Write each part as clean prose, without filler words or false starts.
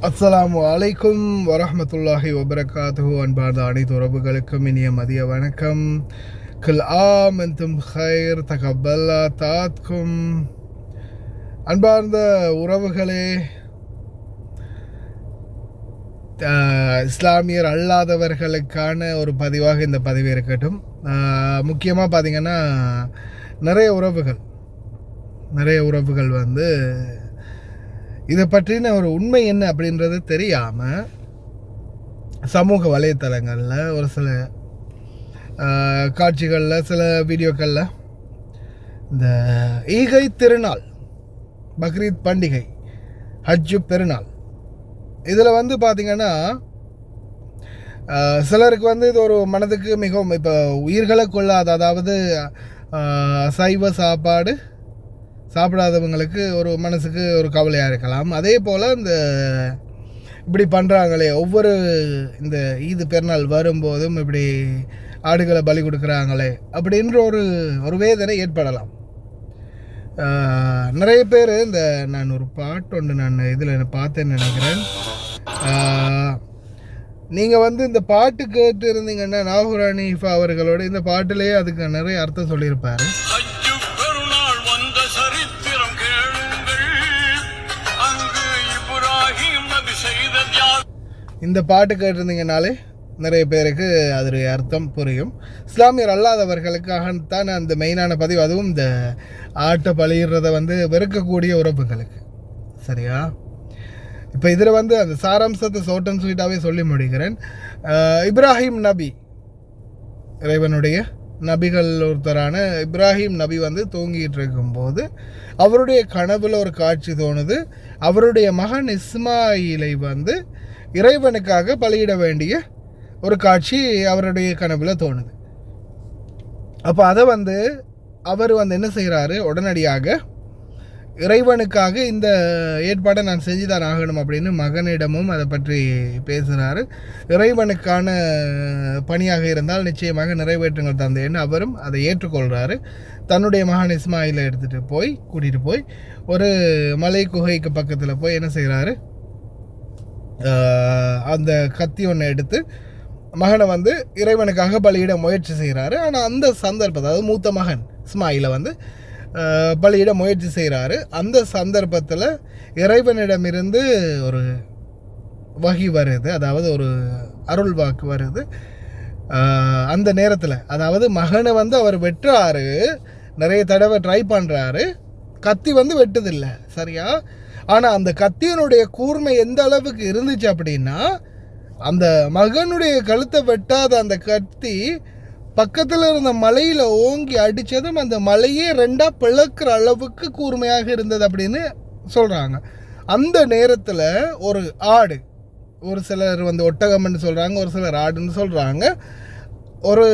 அஸ்ஸலாமு அலைக்கும் வரஹ்மத்துல்லாஹி வபரகாத்துஹு. அன்பார்ந்த அனைத்து உறவுகளுக்கும் இனிய மதிய வணக்கம். குல் ஆம் அன்தும் ஹைர் தகப்பல்லா தாத்கும். அன்பார்ந்த உறவுகளே, இஸ்லாமியர் அல்லாதவர்களுக்கான ஒரு பதிவாக இந்த பதிவு இருக்கட்டும். முக்கியமாக பார்த்திங்கன்னா நிறைய உறவுகள் வந்து இதை பற்றின ஒரு உண்மை என்ன அப்படின்றது தெரியாமல் சமூக வலைத்தளங்களில் ஒரு சில காட்சிகளில் சில வீடியோக்களில் இந்த ஈகை திருநாள், பக்ரீத் பண்டிகை, ஹஜ்ஜு பெருநாள், இதில் வந்து பார்த்திங்கன்னா சிலருக்கு வந்து இது ஒரு மனதுக்கு மிகவும் இப்போ உயிர்களை கொள்ளாத, அதாவது சைவ சாப்பாடு சாப்பிடாதவங்களுக்கு ஒரு மனசுக்கு ஒரு கவலையாக இருக்கலாம். அதே போல் இந்த இப்படி பண்ணுறாங்களே, ஒவ்வொரு இந்த ஈது பெருநாள் வரும்போதும் இப்படி ஆடுகளை பலி கொடுக்குறாங்களே அப்படின்ற ஒரு வேதனை ஏற்படலாம். நிறைய பேர் இந்த நான் ஒரு பாட்டு ஒன்று நான் இதில் பார்த்தேன்னு நினைக்கிறேன். நீங்கள் வந்து இந்த பாட்டு கேட்டு இருந்தீங்கன்னா நாகூர் ஹனீஃபா அவர்களோட இந்த பாட்டிலேயே அதுக்கு நிறைய அர்த்தம் சொல்லியிருப்பார். இந்த பாட்டு கேட்டிருந்தீங்கனாலே நிறைய பேருக்கு அதோடைய அர்த்தம் புரியும். இஸ்லாமியர் அல்லாதவர்களுக்காகத்தான் அந்த மெயினான பதிவு. அதுவும் இந்த ஆட்டை பலியிடுறதை வந்து வெறுக்கக்கூடிய உறவுகளுக்கு. சரியா? இப்போ இதில் வந்து அந்த சாராம்சத்தை ஷார்ட் அண்ட் ஸ்வீட்டாகவே சொல்லி முடிக்கிறேன். இப்ராஹிம் நபி, இறைவனுடைய நபிகள் ஒருத்தரான இப்ராஹிம் நபி வந்து தூங்கிட்டு இருக்கும்போது அவருடைய கனவில் ஒரு காட்சி தோணுது. அவருடைய மகன் இஸ்மாயிலை வந்து இறைவனுக்காக பலியிட வேண்டிய ஒரு காட்சி அவருடைய கனவில் தோணுது. அப்போ அதை வந்து அவர் வந்து என்ன செய்கிறாரு, உடனடியாக இறைவனுக்காக இந்த ஏற்பாடை நான் செஞ்சுதான் ஆகணும் அப்படின்னு மகனிடமும் அதை பற்றி பேசுகிறாரு. இறைவனுக்கான பணியாக இருந்தால் நிச்சயமாக நிறைவேற்றுங்கள் தந்தேன்னு அவரும் அதை ஏற்றுக்கொள்கிறாரு. தன்னுடைய மகன் இஸ்மாயிலை கூட்டிகிட்டு போய் ஒரு மலை குகைக்கு பக்கத்தில் போய் என்ன செய்கிறாரு, அந்த கத்தி ஒன்று எடுத்து மகனை வந்து இறைவனுக்காக பலியிட முயற்சி செய்கிறாரு. ஆனால் அந்த சந்தர்ப்பத்தை, அதாவது மூத்த மகன் இஸ்மாயிலை வந்து பலியிட முயற்சி செய்கிறாரு. அந்த சந்தர்ப்பத்தில் இறைவனிடமிருந்து ஒரு வகி வருது, அதாவது ஒரு அருள் வாக்கு வருது. அந்த நேரத்தில், அதாவது மகனை வந்து அவர் வெட்டுறாரு, நிறைய தடவை ட்ரை பண்ணுறாரு, கத்தி வந்து வெட்டுதில்லை. சரியா? ஆனால் அந்த கத்தியினுடைய கூர்மை எந்த அளவுக்கு இருந்துச்சு அப்படின்னா, அந்த மகனுடைய கழுத்தை வெட்டாத அந்த கத்தி பக்கத்தில் இருந்த மலையில் ஓங்கி அடித்ததும் அந்த மலையே ரெண்டாக பிளக்கிற அளவுக்கு கூர்மையாக இருந்தது அப்படின்னு சொல்கிறாங்க. அந்த நேரத்தில் ஒரு ஆடு, ஒரு சிலர் வந்து ஒட்டகம்னு சொல்கிறாங்க, ஒரு சிலர் ஆடுன்னு சொல்கிறாங்க, ஒரு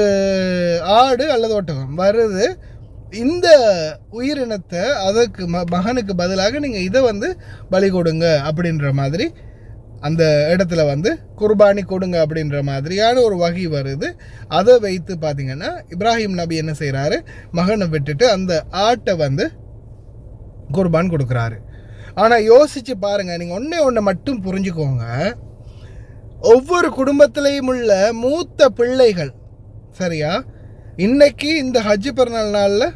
ஆடு அல்லது ஒட்டகம் வருது. இந்த உயிரினத்தை அதற்கு மகனுக்கு பதிலாக நீங்கள் இதை வந்து பலி கொடுங்க அப்படின்ற மாதிரி அந்த இடத்துல வந்து குர்பானி கொடுங்க அப்படின்ற மாதிரியான ஒரு வகை வருது. அதை வைத்து பார்த்திங்கன்னா இப்ராஹிம் நபி என்ன செய்கிறாரு, மகனை விட்டுட்டு அந்த ஆட்டை வந்து குர்பான் கொடுக்குறாரு. ஆனால் யோசித்து பாருங்கள், நீங்கள் ஒன்று மட்டும் புரிஞ்சுக்கோங்க. ஒவ்வொரு குடும்பத்திலையும் உள்ள மூத்த பிள்ளைகள், சரியா, இன்னைக்கு இந்த ஹஜ் பெருநாள் நாளில்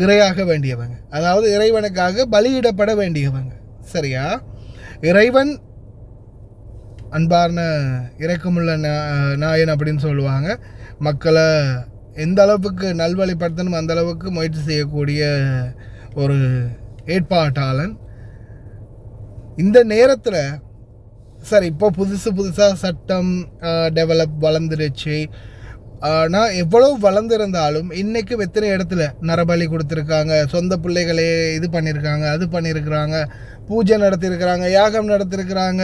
இரையாக வேண்டியவங்க, அதாவது இறைவனுக்காக பலியிடப்பட வேண்டியவங்க. சரியா? இறைவன் அன்பார்ந்த இரக்கமுள்ள நாயன் அப்படின்னு சொல்லுவாங்க. மக்களை எந்த அளவுக்கு நல்வழிப்படுத்தணும் அந்த அளவுக்கு முயற்சி செய்யக்கூடிய ஒரு ஏற்பாட்டாளன். இந்த நேரத்தில் சரி, இப்போ புதுசாக சட்டம் வளர்ந்துருச்சு. ஆனால் எவ்வளோ வளர்ந்துருந்தாலும் இன்றைக்கு எத்தனை இடத்துல நரபலி கொடுத்துருக்காங்க, சொந்த பிள்ளைகளே இது பண்ணியிருக்காங்க, அது பண்ணியிருக்கிறாங்க, பூஜை நடத்தியிருக்கிறாங்க, யாகம் நடத்தியிருக்கிறாங்க,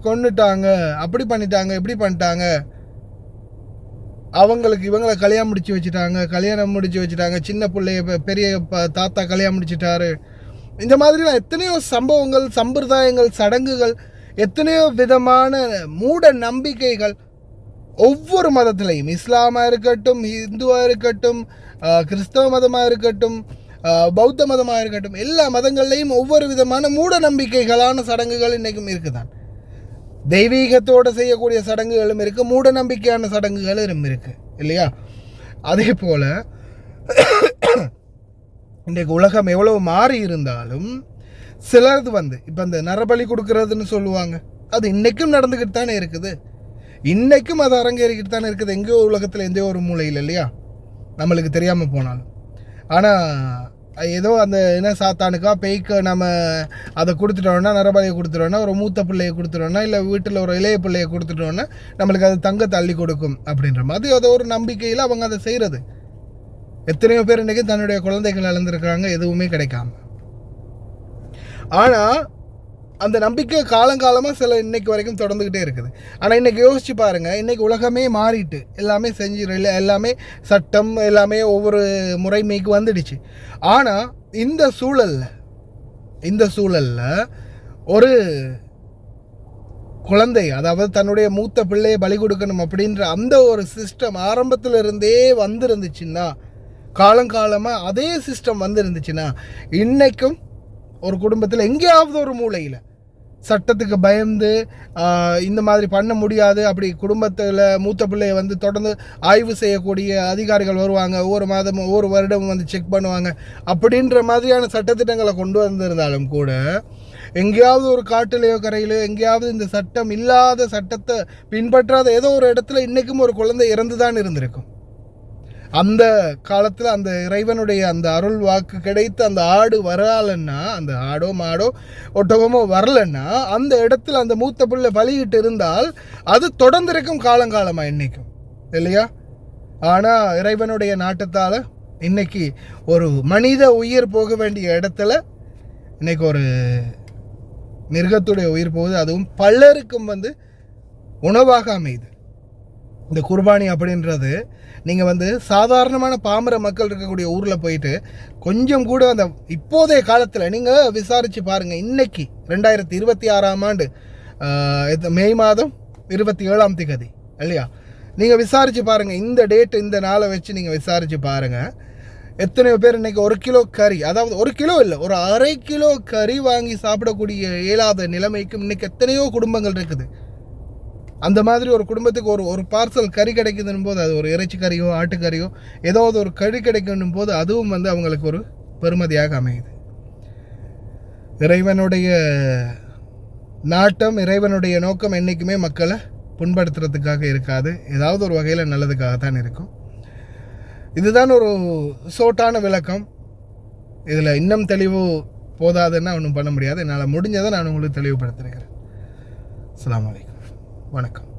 கொண்டுட்டாங்க, அப்படி பண்ணிட்டாங்க, இப்படி பண்ணிட்டாங்க, அவங்களுக்கு இவங்களை கல்யாணம் முடிச்சு வச்சுட்டாங்க, சின்ன பிள்ளைய பெரிய தாத்தா கல்யாணம் முடிச்சிட்டாரு. இந்த மாதிரிலாம் எத்தனையோ சம்பவங்கள், சம்பிரதாயங்கள், சடங்குகள், எத்தனையோ விதமான மூட நம்பிக்கைகள் ஒவ்வொரு மதத்திலையும், இஸ்லாமாக இருக்கட்டும், இந்துவாக இருக்கட்டும், கிறிஸ்தவ மதமாக இருக்கட்டும், பௌத்த மதமாக இருக்கட்டும், எல்லா மதங்கள்லேயும் ஒவ்வொரு விதமான மூட நம்பிக்கைகளான சடங்குகள் இன்றைக்கும் இருக்குதான். தெய்வீகத்தோடு செய்யக்கூடிய சடங்குகளும் இருக்குது, மூட நம்பிக்கையான சடங்குகளும் இருக்குது இல்லையா? அதே போல் இன்றைக்கு உலகம் எவ்வளவு மாறி இருந்தாலும் சிலது இப்போ இந்த நரபலி கொடுக்கறதுன்னு சொல்லுவாங்க, அது இன்றைக்கும் நடந்துக்கிட்டு தானே இருக்குது. இன்றைக்கும் அது அரங்கேறிக்கிட்டு தானே இருக்குது, எங்கேயோ உலகத்தில் எங்கேயோ ஒரு மூலையில் இல்லையா, நம்மளுக்கு தெரியாமல் போனாலும். ஆனால் ஏதோ அந்த என்ன சாத்தானுக்கா பேய்க்கு நம்ம அதை கொடுத்துட்டோன்னா, நரபலியை கொடுத்துட்டோன்னா, ஒரு மூத்த பிள்ளையை கொடுத்துட்டோன்னா, இல்லை வீட்டில் ஒரு இளைய பிள்ளையை கொடுத்துட்டோன்னா நம்மளுக்கு அது தங்க தள்ளி கொடுக்கும் அப்படின்ற மாதிரி அது ஒரு நம்பிக்கையில் அவங்க அதை செய்கிறது. எத்தனையோ பேர் இன்றைக்கி தன்னுடைய குழந்தைகள் இழந்திருக்கிறாங்க, எதுவுமே கிடைக்காம. ஆனால் அந்த நம்பிக்கை காலங்காலமாக சில இன்னைக்கு வரைக்கும் தொடர்ந்துக்கிட்டே இருக்குது. ஆனால் இன்றைக்கி யோசிச்சு பாருங்கள், இன்றைக்கி உலகமே மாறிட்டு எல்லாமே எல்லாமே சட்டம் எல்லாமே ஒவ்வொரு முறைமைக்கு வந்துடுச்சு. ஆனால் இந்த சூழலில் ஒரு குழந்தை, அதாவது தன்னுடைய மூத்த பிள்ளையை பலி கொடுக்கணும் அப்படின்ற அந்த ஒரு சிஸ்டம் ஆரம்பத்தில் இருந்தே வந்துருந்துச்சுன்னா, காலங்காலமாக அதே சிஸ்டம் வந்துருந்துச்சுன்னா, இன்றைக்கும் ஒரு குடும்பத்தில் எங்கேயாவது ஒரு மூலையில் சட்டத்துக்கு பயந்து இந்த மாதிரி பண்ண முடியாது, அப்படி குடும்பத்தில் மூத்த பிள்ளையை தொடர்ந்து ஆய்வு செய்யக்கூடிய அதிகாரிகள் வருவாங்க, ஒவ்வொரு மாதமும் ஒவ்வொரு வருடமும் செக் பண்ணுவாங்க, அப்படின்ற மாதிரியான சட்டத்திட்டங்களை கொண்டு வந்திருந்தாலும் கூட எங்கேயாவது ஒரு காட்டிலேயோ கரையிலையோ எங்கேயாவது இந்த சட்டம் இல்லாத, சட்டத்தை பின்பற்றாத ஏதோ ஒரு இடத்துல இன்றைக்கும் ஒரு குழந்தை இறந்து தான் இருந்திருக்கும். அந்த காலத்தில் அந்த இறைவனுடைய அந்த அருள் வாக்கு கிடைத்து அந்த ஆடு வரலன்னா, அந்த ஆடோ மாடோ ஒட்டகமோ வரலன்னா, அந்த இடத்துல அந்த மூத்த பிள்ளை பலியிட்டு இருந்தால் அது தொடர்ந்திருக்கும் காலங்காலமாக இன்னைக்கும் இல்லையா? ஆனால் இறைவனுடைய நாட்டத்தால் இன்னைக்கு ஒரு மனித உயிர் போக வேண்டிய இடத்துல இன்னைக்கு ஒரு மிருகத்துடைய உயிர் போகுது, அதுவும் பலருக்கும் உணவாக அமையுது. இந்த குர்பானி அப்படின்றது நீங்கள் சாதாரணமான பாமர மக்கள் இருக்கக்கூடிய ஊரில் போயிட்டு கொஞ்சம் கூட அந்த இப்போதைய காலத்தில் நீங்கள் விசாரித்து பாருங்கள். இன்றைக்கி 2026ஆம் ஆண்டு மே மாதம் 27 இல்லையா, நீங்கள் விசாரித்து பாருங்கள். இந்த டேட்டு இந்த நாளை வச்சு நீங்கள் விசாரித்து பாருங்கள். எத்தனையோ பேர் இன்றைக்கி 1 கிலோ கறி, அதாவது 1 கிலோ இல்லை, ஒரு அரை கிலோ கறி வாங்கி சாப்பிடக்கூடிய இயலாத நிலைமைக்கும் இன்றைக்கி எத்தனையோ குடும்பங்கள் இருக்குது. அந்த மாதிரி ஒரு குடும்பத்துக்கு ஒரு பார்சல் கறி கிடைக்குதுன்னு போது, அது ஒரு இறைச்சி கறியோ ஆட்டுக்கறியோ ஏதாவது ஒரு கறி கிடைக்கணும் போது அதுவும் அவங்களுக்கு ஒரு பெருமதியாக அமையுது. இறைவனுடைய நாட்டம், இறைவனுடைய நோக்கம் என்றைக்குமே மக்களை புண்படுத்துறதுக்காக இருக்காது, ஏதாவது ஒரு வகையில் நல்லதுக்காகத்தான் இருக்கும். இதுதான் ஒரு சோட்டான விளக்கம். இதில் இன்னும் தெளிவு போதாதுன்னா ஒன்றும் பண்ண முடியாது. என்னால் முடிஞ்சதை நான் உங்களுக்கு தெளிவுபடுத்திருக்கிறேன். அஸ்ஸலாமு அலைக்கும், வணக்கம்.